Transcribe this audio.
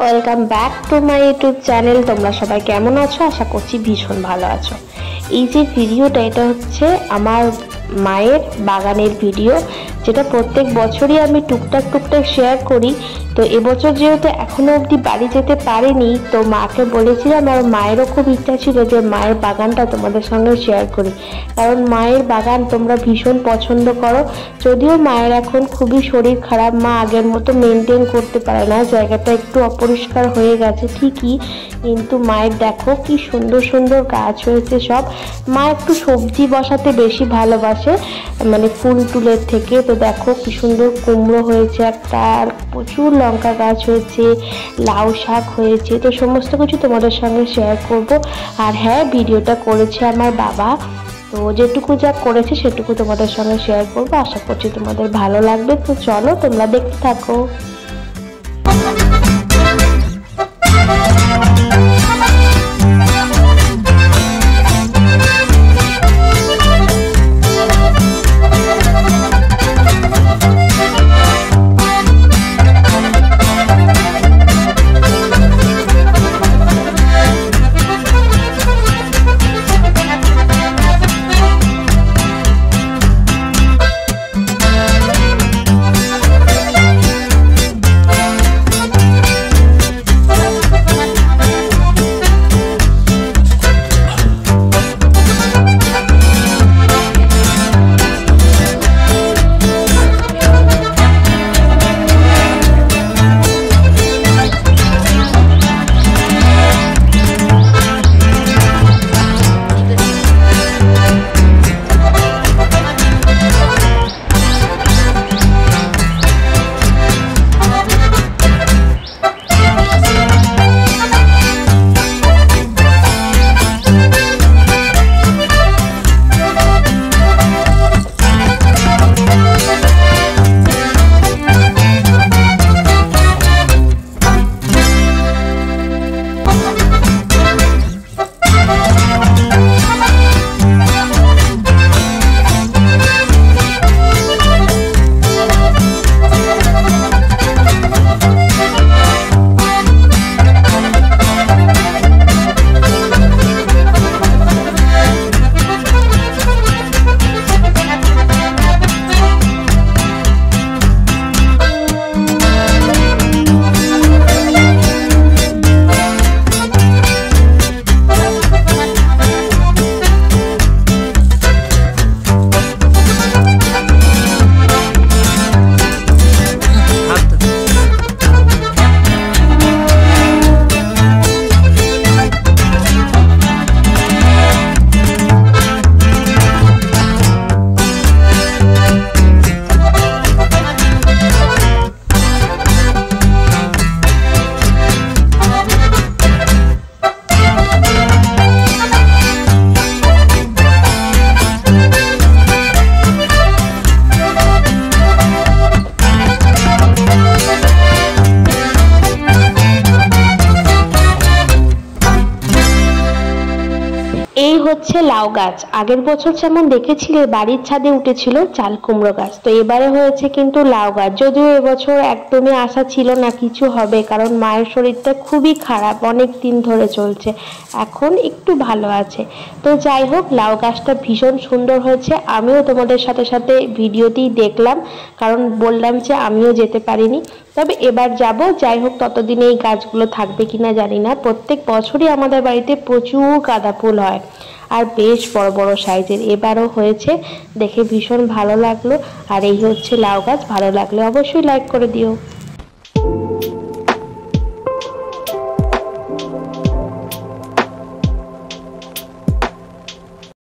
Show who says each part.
Speaker 1: Welcome back to my YouTube channel. তোমরা সবাই কেমন আছো? আশা করছি ভীষণ ভালো আছো। এই যে ভিডিওটা, এটা হচ্ছে আমার মায়ের বাগানের ভিডিও, যেটা প্রত্যেক বছরই আমি টুকটাক শেয়ার করি। তো এবছর যেহেতু এখনো অবধি বাড়ি যেতে পারিনি, তো মাকে বলেছিলাম, আর মায়েরও খুব ইচ্ছা ছিল যে মায়ের বাগানটা তোমাদের সঙ্গে শেয়ার করি, কারণ মায়ের বাগান তোমরা ভীষণ পছন্দ করো। যদিও মায়ের এখন খুবই শরীর খারাপ, মা আগের মতো মেনটেন করতে পারে না, জায়গাটা একটু অপরিষ্কার হয়ে গেছে ঠিকই, কিন্তু মায়ের দেখো কি সুন্দর সুন্দর গাছ হয়েছে সব। মা একটু সবজি বসাতে বেশি ভালোবাসে, মানে ফুল টুলের থেকে। তো দেখো কি সুন্দর কুমড়ো হয়েছে একটা, আর প্রচুর লঙ্কা গাছ হয়েছে, লাউ শাক হয়েছে। তো সমস্ত কিছু তোমাদের সঙ্গে শেয়ার করব। আর হ্যাঁ, ভিডিওটা করেছে আমার বাবা, তো যেটুকু যা করেছে সেটুকু তোমাদের সঙ্গে শেয়ার করবো। আশা করছি তোমাদের ভালো লাগবে। তো চলো তোমরা দেখতে থাকো। এই হচ্ছে লাউ গাছ। আগের বছর যেমন দেখেছিলে বাড়ির ছাদে উঠেছিল চাল কুমড়ো গাছ, তো এবারে হয়েছে কিন্তু লাউ গাছ। যদিও এবছর একদমই আশা ছিল না কিছু হবে, কারণ মায়ের শরীরটা খুবই খারাপ, অনেক দিন ধরে চলছে, এখন একটু ভালো আছে। তো যাই হোক, লাউ গাছটা ভীষণ সুন্দর হয়েছে। আমিও তোমাদের সাথে সাথে ভিডিওতেই দেখলাম, কারণ বললাম যে আমিও যেতে পারিনি, তবে এবার যাব। যাই হোক, ততদিনে এই গাছগুলো থাকবে কিনা জানি না। প্রত্যেক বছরই আমাদের বাড়িতে প্রচুর গাঁদা ফুল হয়, আর বেশ বড় বড় সাইজের। এবারও হয়েছে, দেখে ভীষণ ভালো লাগলো। আর এই হচ্ছে লাউ গাছ। ভালো লাগলে অবশ্যই লাইক করে দিও।